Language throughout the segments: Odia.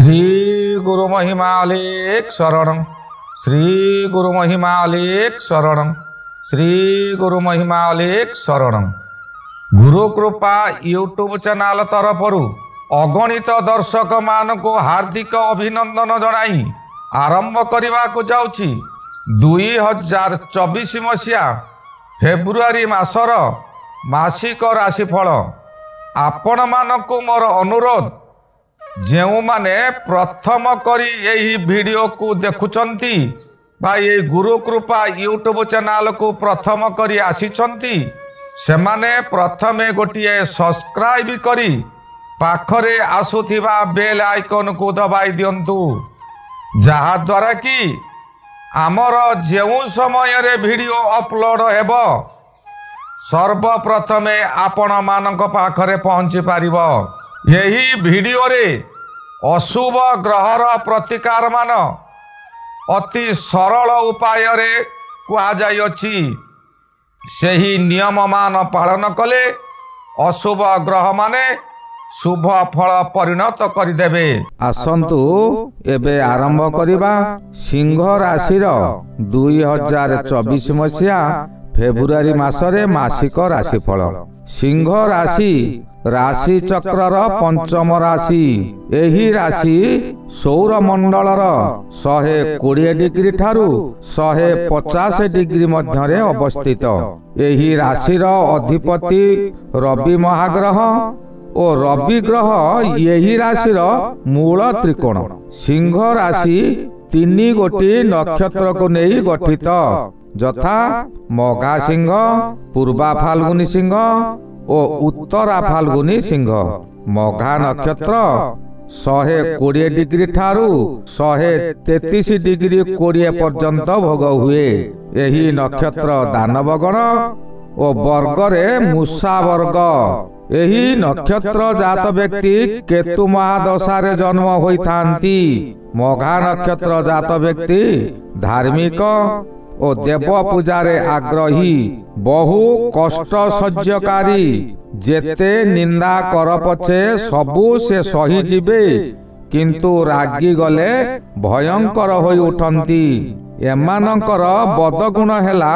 श्री गुरु महिमालेक शरणं श्री गुरु महिमालेक शरणं श्री गुरु महिमालेक शरणं। गुरु कृपा यूट्यूब चैनल तरफरु अगणित दर्शक मान को हार्दिक अभिनंदन जनाई आरंभ करने को जाउछि 2024 मसीहा फेब्रुआरी मासर मासिक राशिफल। आपण मानकु मोर अनुरोध, जेउ माने प्रथम करी यही वीडियो को देखुचंती बा ये गुरु कृपा यूट्यूब चैनल को प्रथम करी आसीचंती से माने प्रथमे गोटिए सब्सक्राइब करी पाखरे आसुथिबा बेल आइकन को दबाई दियंतु, जहा द्वारा कि आमर जेउ समय रे वीडियो अपलोड हेबो सर्वप्रथमे आपण मानक पाखरे पहुंची पारिबो। यही वीडियो रे अशुभ ग्रहर प्रतिकार मान अति सरल उपाय रे कहा जाइछि। सही नियम मान पालन कले अशुभ ग्रह माने शुभ फल परिणत करदेवे। आसंतु एबे आरंभ करिबा सिंह राशिर 2024 मसीहा फेब्रुआरी मासरे मासिक राशिफल। सिंह राशि राशि चक्रर पंचम राशि। एही राशि सौर मंडलर 120 डिग्री ठारू 150 डिग्री मध्यरे अवस्थित। एही राशिर अधिपति रवि महाग्रह और रवि ग्रह यही राशिर मूल त्रिकोण। सिंह राशि 3 गोटी नक्षत्र को नहीं गठित, यथा मघा सिंह, पूर्वा फाल्गुनी सिंह और उत्तरा फाल्गुनी सिंह। मघा नक्षत्र 120 डिग्री ठारू 133 डिग्री 20 पर्यंत भोग हुए। यही नक्षत्र दानवगण और वर्ग रे मूषा वर्ग। यही नक्षत्र जात व्यक्ति केतु महादशारे जन्म होइथांती। मघा नक्षत्र जात व्यक्ति धार्मिक और देव पूजारे आग्रही, बहु कष्ट सह्यकारी, जेते निंदा कर पछे सबु से सही जिबे, किंतु रागी गले भयंकर होई उठंती। एमानकर बदगुण हेला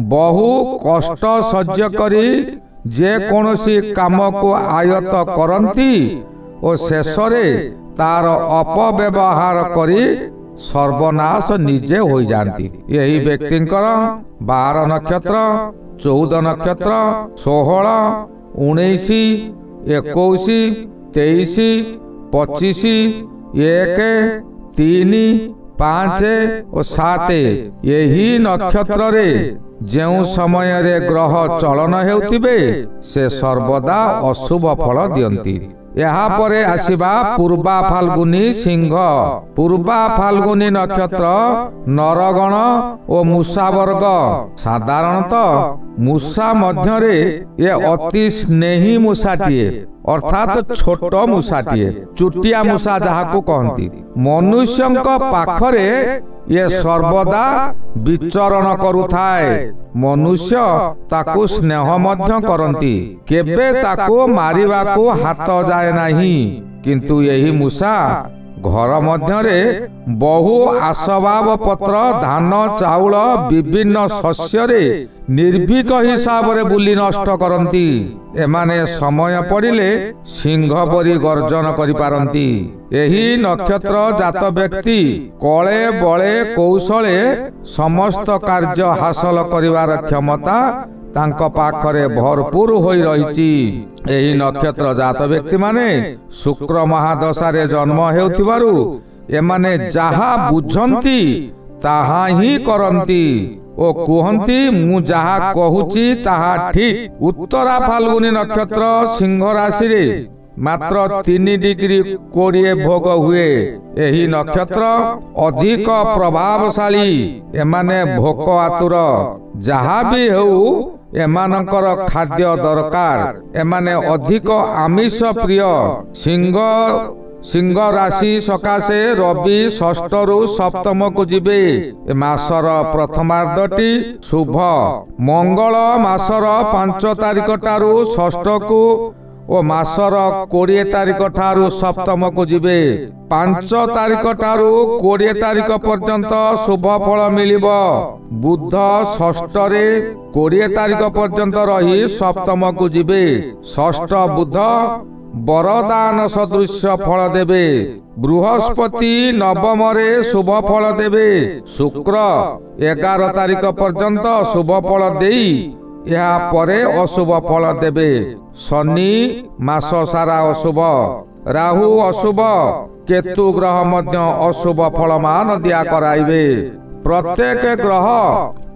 बहु कष्ट सह्य करी जे कोनोसी काम को आयत करंती और शेषरे तार अपव्यवहार करी सर्वनाश निजे हो जाती। यही व्यक्ति 12 नक्षत्र, 14 नक्षत्र, 16, 19, 21, 23, 25, 1, 3, 5 और 7 यही नक्षत्र रे जेउ समय रे ग्रह चलन हेउतिबे से सर्वदा अशुभ फल दियंती। यहाँ परे आसीबा पूर्वा फाल्गुनी सिंह। पूर्वा फाल्गुनी नक्षत्र नरगण और मूषा वर्ग। साधारणतः मूषा मध्यरे ये अति स्नेही मूषाटिए, अर्थात छोट मूषाटिए, चुटिया मूषा जहाको कहती। मनुष्यंक पाखरे ये सर्वदा विचरण करुथाए। मनुष्य ताकू स्नेह मध्य करती, केबे ताकू मारिबा को हाथ जाए नहीं। किंतु यही मूषा घर मध्यरे बहु आसबाब पत्र, धान, चाउल, विभिन्न शस्यरे निर्भीक हिसाब रे बुली नष्ट करती। एमाने समय पड़िले सिंह परी गर्जन करि पारंती। यही नक्षत्र जात व्यक्ति कले बले कौशले समस्त कार्य हासिल करिवार क्षमता तांक पाखरे भरपूर होई रहिछि। एही नक्षत्र जात व्यक्ति माने शुक्र महादशारे जन्म हेउथिबारु एमाने जाहा बुझंती ताहा ही करंती ओ कुहंती मु जाहा कहूची ताहा ठीक। उत्तरा फाल्गुनी नक्षत्र सिंह राशि रे मात्र 3 डिग्री 20 भोग हुए। यही नक्षत्र अधिक प्रभावशाली। एमाने भोक आतुर, जहा भी हो एमानकर खाद्य दरकार। एमाने अधिक आमिष प्रिय। सिंह राशि सकाशे रवि 6 रु 7 को जिबे। मासर प्रथमार्धटी शुभ। मंगल मासर 5 तारिख ठारू 6 को ଓ ମାସର 20 ତାରିଖ ଠାରୁ ସପ୍ତମକୁ ଯିବେ। 5 ତାରିଖ ଠାରୁ 20 ତାରିଖ ପର୍ଯ୍ୟନ୍ତ ଶୁଭ ଫଳ ମିଳିବ। ବୁଧ ଷଷ୍ଠରେ 20 ତାରିଖ ପର୍ଯ୍ୟନ୍ତ ରହି ସପ୍ତମକୁ ଯିବେ। ଷଷ୍ଠ ବୁଧ ବରଦାନ ସଦୃଶ୍ୟ ଫଳ ଦେବେ। ବୃହସ୍ପତି ନବମରେ ଶୁଭ ଫଳ ଦେବେ। ଶୁକ୍ର 11 ତାରିଖ ପର୍ଯ୍ୟନ୍ତ ଶୁଭ ଫଳ ଦେଇ ଏହା ପରେ ଅଶୁଭ ଫଳ ଦେବେ। ଶନି ମାସ ସାରା ଅଶୁଭ। ରାହୁ ଅଶୁଭ। କେତୁ ଗ୍ରହ ମଧ୍ୟ ଅଶୁଭ ଫଳମାନ ଦିଆ କରାଇବେ। ପ୍ରତ୍ୟେକ ଗ୍ରହ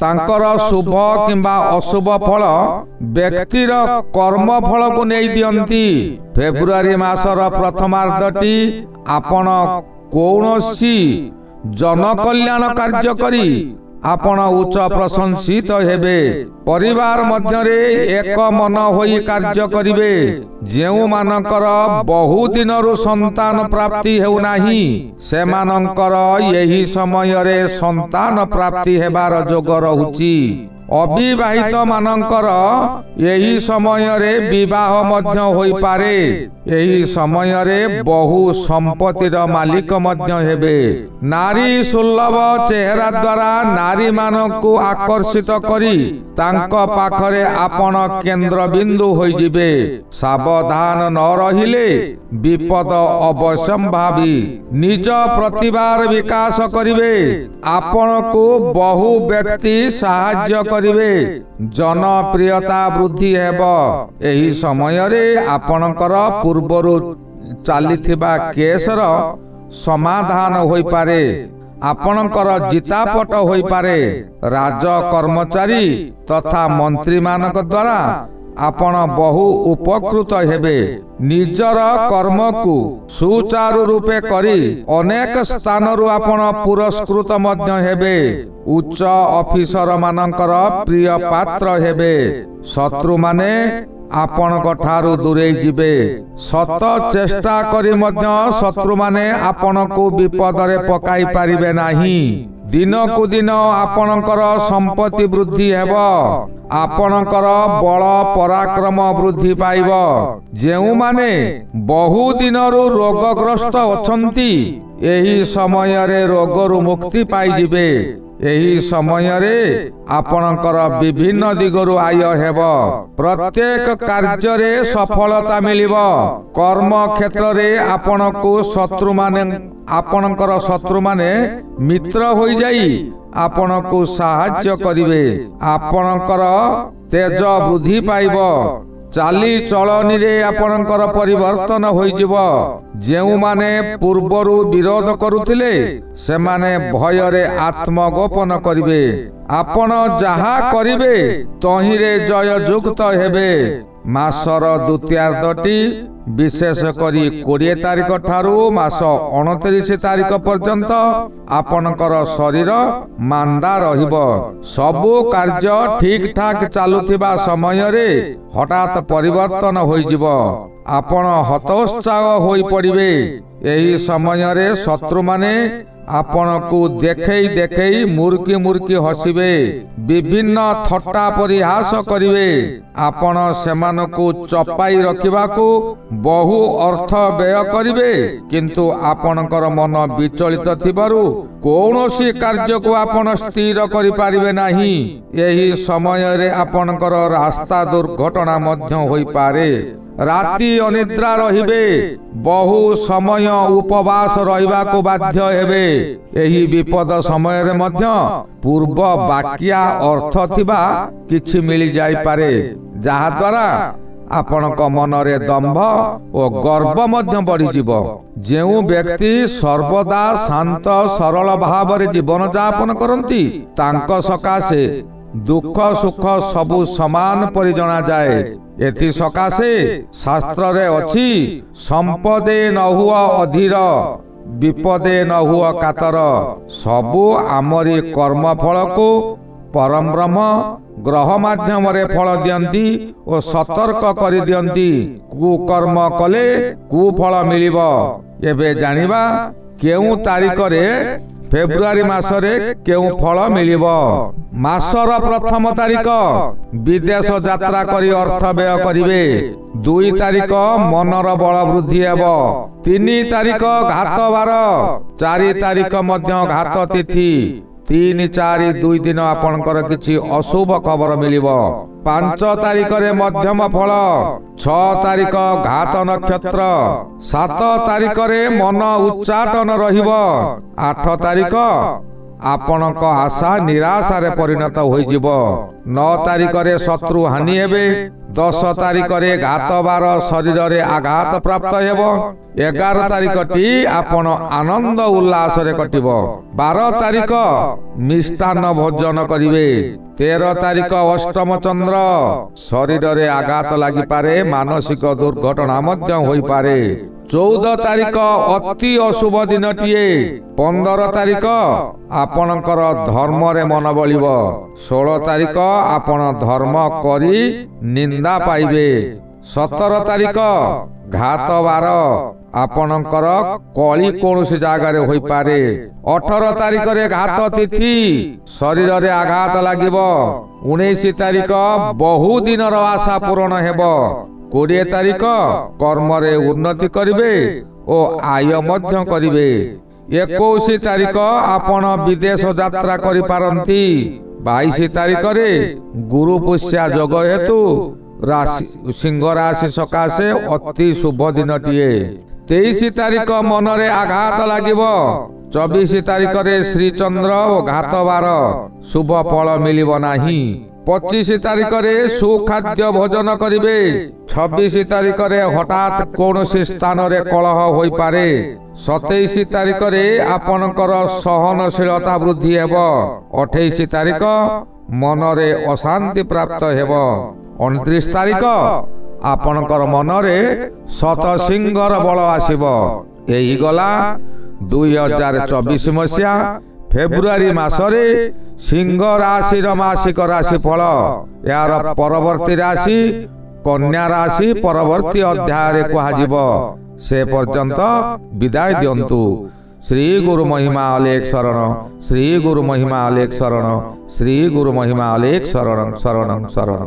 ତାଙ୍କର ଶୁଭ କିମ୍ବା ଅଶୁଭ ଫଳ ବ୍ୟକ୍ତିର କର୍ମ ଫଳକୁ ନେଇ ଦିଅନ୍ତି। ଫେବୃଆରୀ ମାସର ପ୍ରଥମାର୍ଦ୍ଧଟି ଆପଣ କୌଣସି ଜନକଲ୍ୟାଣ କାର୍ଯ୍ୟ କରି ଆପଣ ଉଚ୍ଚ ପ୍ରଶଂସିତ ହେବେ। ପରିବାର ମଧ୍ୟରେ ଏକ ମନ ହୋଇ କାର୍ଯ୍ୟ କରିବେ। ଯେଉଁମାନଙ୍କର ବହୁ ଦିନରୁ ସନ୍ତାନ ପ୍ରାପ୍ତି ହେଉନାହିଁ ସେମାନଙ୍କର ଏହି ସମୟରେ ସନ୍ତାନ ପ୍ରାପ୍ତି ହେବାର ଯୋଗ ରହୁଛି। ଅବିବାହିତ ମାନଙ୍କର ଏହି ସମୟରେ ବିବାହ ମଧ୍ୟ ହୋଇପାରେ। ଏହି ସମୟରେ ବହୁ ସମ୍ପତ୍ତିର ମାଲିକ ମଧ୍ୟ ହେବେ। ନାରୀ ସୁଲଭ ଚେହେରା ଦ୍ୱାରା ନାରୀମାନଙ୍କୁ ଆକର୍ଷିତ କରି ତାଙ୍କ ପାଖରେ ଆପଣ କେନ୍ଦ୍ରବିନ୍ଦୁ ହୋଇଯିବେ। ସାବଧାନ ନ ରହିଲେ ବିପଦ ଅବଶ୍ୟମ୍ଭାବୀ। ନିଜ ପ୍ରତିଭାର ବିକାଶ କରିବେ। ଆପଣଙ୍କୁ ବହୁ ବ୍ୟକ୍ତି ସାହାଯ୍ୟ କରିବେ। ଜନପ୍ରିୟତା ବୃଦ୍ଧି ହେବ। ଏହି ସମୟରେ ଆପଣଙ୍କର ପୂର୍ବରୁ ଚାଲିଥିବା କେସର ସମାଧାନ ହୋଇପାରେ। ଆପଣଙ୍କର ଜିତାପଟ ହୋଇପାରେ। ରାଜ କର୍ମଚାରୀ ତଥା ମନ୍ତ୍ରୀମାନଙ୍କ ଦ୍ୱାରା ଆପଣ ବହୁ ଉପକୃତ ହେବେ। ନିଜର କର୍ମକୁ ସୁଚାରୁ ରୂପେ କରି ଅନେକ ସ୍ଥାନରୁ ଆପଣ ପୁରସ୍କୃତ ମଧ୍ୟ ହେବେ। ଉଚ୍ଚ ଅଫିସର ମାନଙ୍କର ପ୍ରିୟ ପାତ୍ର ହେବେ। ଶତ୍ରୁମାନେ ଆପଣଙ୍କ ଠାରୁ ଦୂରେଇ ଯିବେ। ସତ ଚେଷ୍ଟା କରି ମଧ୍ୟ ଶତ୍ରୁମାନେ ଆପଣଙ୍କୁ ବିପଦରେ ପକାଇ ପାରିବେ ନାହିଁ। ଦିନକୁ ଦିନ ଆପଣଙ୍କର ସମ୍ପତ୍ତି ବୃଦ୍ଧି ହେବ। ଆପଣଙ୍କର ବଳ ପରାକ୍ରମ ବୃଦ୍ଧି ପାଇବ। ଯେଉଁମାନେ ବହୁ ଦିନରୁ ରୋଗଗ୍ରସ୍ତ ଅଛନ୍ତି ଏହି ସମୟରେ ରୋଗରୁ ମୁକ୍ତି ପାଇଯିବେ। ଏହି ସମୟରେ ଆପଣଙ୍କର ବିଭିନ୍ନ ଦିଗରୁ ଆୟ ହେବ। ପ୍ରତ୍ୟେକ କାର୍ଯ୍ୟରେ ସଫଳତା ମିଳିବ। କର୍ମ କ୍ଷେତ୍ରରେ ଆପଣଙ୍କର ଶତ୍ରୁମାନେ ମିତ୍ର ହୋଇଯାଇ ଆପଣଙ୍କୁ ସାହାଯ୍ୟ କରିବେ। ଆପଣଙ୍କର ତେଜ ବୃଦ୍ଧି ପାଇବ। ଚାଲିଚଳଣିରେ ଆପଣଙ୍କର ପରିବର୍ତ୍ତନ ହୋଇଯିବ। ଯେଉଁମାନେ ପୂର୍ବରୁ ବିରୋଧ କରୁଥିଲେ ସେମାନେ ଭୟରେ ଆତ୍ମଗୋପନ କରିବେ। ଆପଣ ଯାହା କରିବେ ତହିଁରେ ଜୟଯୁକ୍ତ ହେବେ। ମାସର ଦ୍ୱିତୀୟାର୍ଦ୍ଧଟି ବିଶେଷ କରି 20 ତାରିଖ ଠାରୁ ମାସ 29 ତାରିଖ ପର୍ଯ୍ୟନ୍ତ ଆପଣଙ୍କର ଶରୀର ମାନ୍ଦା ରହିବ। ସବୁ କାର୍ଯ୍ୟ ଠିକ୍ ଠାକ୍ ଚାଲୁଥିବା ସମୟରେ ହଠାତ୍ ପରିବର୍ତ୍ତନ ହୋଇଯିବ। ଆପଣ ହତୋତ୍ସାହ ହୋଇପଡ଼ିବେ। ଏହି ସମୟରେ ଶତ୍ରୁମାନେ ଆପଣଙ୍କୁ ଦେଖେଇ ମୁର୍କି ହସିବେ। ବିଭିନ୍ନ ଥଟ୍ଟା ପରିହାସ କରିବେ। ଆପଣ ସେମାନଙ୍କୁ ଚପାଇ ରଖିବାକୁ ବହୁ ଅର୍ଥ ବ୍ୟୟ କରିବେ। କିନ୍ତୁ ଆପଣଙ୍କର ମନ ବିଚଳିତ ଥିବାରୁ କୌଣସି କାର୍ଯ୍ୟକୁ ଆପଣ ସ୍ଥିର କରିପାରିବେ ନାହିଁ। ଏହି ସମୟରେ ଆପଣଙ୍କର ରାସ୍ତା ଦୁର୍ଘଟଣା ମଧ୍ୟ ହୋଇପାରେ। ରାତି ଅନିଦ୍ରା ରହିବେ। ବହୁ ସମୟ ଉପବାସ ରହିବାକୁ ବାଧ୍ୟ ହେବେ। ଏହି ବିପଦ ସମୟରେ ମଧ୍ୟ ପୂର୍ବ ବାକିଆ ଅର୍ଥ ଥିବା କିଛି ମିଳିଯାଇପାରେ, ଯାହାଦ୍ୱାରା ଆପଣଙ୍କ ମନରେ ଦମ୍ଭ ଓ ଗର୍ବ ମଧ୍ୟ ବଢ଼ିଯିବ। ଯେଉଁ ବ୍ୟକ୍ତି ସର୍ବଦା ଶାନ୍ତ ସରଳ ଭାବରେ ଜୀବନଯାପନ କରନ୍ତି ତାଙ୍କ ସକାଶେ ଦୁଃଖ ସୁଖ ସବୁ ସମାନ ପରି ଜଣାଯାଏ। ଏଥି ସକାଶେ ଶାସ୍ତ୍ରରେ ଅଛି, ସମ୍ପଦେ ନ ହୁଅ ଅଧୀର, ବିପଦେ ନ ହୁଅ କାତର। ସବୁ ଆମରି କର୍ମ ଫଳକୁ ପରଂବ୍ରହ୍ମ ଗ୍ରହ ମାଧ୍ୟମରେ ଫଳ ଦିଅନ୍ତି ଓ ସତର୍କ କରିଦିଅନ୍ତି। କୁକର୍ମ କଲେ କୁଫଳ ମିଳିବ। ଏବେ ଜାଣିବା କେଉଁ ତାରିଖରେ ଫେବୃଆରୀ ମାସରେ କେଉଁ ଫଳ ମିଳିବ? ମାସର ପ୍ରଥମ ତାରିଖ ବିଦେଶ ଯାତ୍ରା କରି ଅର୍ଥ ବ୍ୟୟ କରିବେ। 2 ତାରିଖ ମନର ବଳ ବୃଦ୍ଧି ହେବ। 3 ତାରିଖ ଘାତ ବାର। 4 ତାରିଖ ମଧ୍ୟ ଘାତ ତିଥି। 3, 4, 2 ଦିନ ଆପଣଙ୍କର କିଛି ଅଶୁଭ ଖବର ମିଳିବ। 5 ତାରିଖରେ ମଧ୍ୟମ ଫଳ। 6 ତାରିଖ ଘାତ ନକ୍ଷତ୍ର। 7 ତାରିଖରେ ମନ ଉଚ୍ଚାଟନ ରହିବ। 8 ତାରିଖ ଆପଣଙ୍କ ଆଶା ନିରାଶାରେ ପରିଣତ ହୋଇଯିବ। 9 ତାରିଖରେ ଶତ୍ରୁ ହାନି ହେବେ। 10 ତାରିଖରେ ଘାତ ବାର, ଶରୀରରେ ଆଘାତ ପ୍ରାପ୍ତ ହେବ। 11 ତାରିଖଟି ଆପଣ ଆନନ୍ଦ ଉଲ୍ଲାସରେ କଟିବ। 12 ତାରିଖ ମିଷ୍ଟାନ୍ନ ଭୋଜନ କରିବେ। 13 ତାରିଖ ଅଷ୍ଟମ ଚନ୍ଦ୍ର, ଶରୀରରେ ଆଘାତ ଲାଗିପାରେ, ମାନସିକ ଦୁର୍ଘଟଣା ମଧ୍ୟ ହୋଇପାରେ। 14 ତାରିଖ ଅତି ଅଶୁଭ ଦିନଟିଏ। 15 ତାରିଖ ଆପଣଙ୍କର ଧର୍ମରେ ମନ ବଳିବ। 16 ତାରିଖ ଆପଣ ଧର୍ମ କରି ନିନ୍ଦା ପାଇବେ। 17 ତାରିଖ ଘାତ ବାର, ଆପଣଙ୍କର କଳି କୌଣସି ଜାଗାରେ ହୋଇପାରେ। 18 ତାରିଖରେ ଘାତ ତିଥି, ଶରୀରରେ ଆଘାତ ଲାଗିବ। 19 ତାରିଖ ବହୁ ଦିନର ଆଶା ପୂରଣ ହେବ। 20 ତାରିଖ କର୍ମରେ ଉନ୍ନତି କରିବେ ଓ ଆୟ ମଧ୍ୟ କରିବେ। 21 ତାରିଖ ଆପଣ ବିଦେଶ ଯାତ୍ରା କରିପାରନ୍ତି। 22 ତାରିଖରେ ଗୁରୁ ପୁଷ୍ୟା ଯୋଗ ହେତୁ ସିଂହ ରାଶି ସକାଶେ ଅତି ଶୁଭ ଦିନଟିଏ। 23 ତାରିଖ ମନରେ ଆଘାତ ଲାଗିବ। 24 ତାରିଖରେ ଶ୍ରୀଚନ୍ଦ୍ର ଓ ଘାତ ବାର, ଶୁଭ ଫଳ ମିଳିବ ନାହିଁ। 25 ତାରିଖରେ ସୁଖାଦ୍ୟ ଭୋଜନ କରିବେ। 26 ତାରିଖରେ ହଠାତ୍ କୌଣସି ସ୍ଥାନରେ କଳହ ହୋଇପାରେ। 27 ତାରିଖରେ ଆପଣଙ୍କର ସହନଶୀଳତା ବୃଦ୍ଧି ହେବ। 28 ତାରିଖ ମନରେ ଅଶାନ୍ତି ପ୍ରାପ୍ତ ହେବ। 29 ତାରିଖ ଆପଣଙ୍କର ମନରେ ଶତସିଂହର ବଳ ଆସିବ। ଏହି ଗଲା 2024 ମସିହା ଫେବୃଆରୀ ମାସରେ ସିଂହ ରାଶିର ମାସିକ ରାଶି ଫଳ। ଏହାର ପରବର୍ତ୍ତୀ ରାଶି କନ୍ୟା ରାଶି ପରବର୍ତ୍ତୀ ଅଧ୍ୟାୟରେ କୁହାଯିବ। ସେ ପର୍ଯ୍ୟନ୍ତ ବିଦାୟ ଦିଅନ୍ତୁ। ଶ୍ରୀ ଗୁରୁ ମହିମା ଅଲେଖ ଶରଣ, ଶ୍ରୀ ଗୁରୁ ମହିମା ଅଲେଖ ଶରଣ, ଶ୍ରୀ ଗୁରୁ ମହିମା ଅଲେଖ ଶରଣ ଶରଣ ଶରଣ।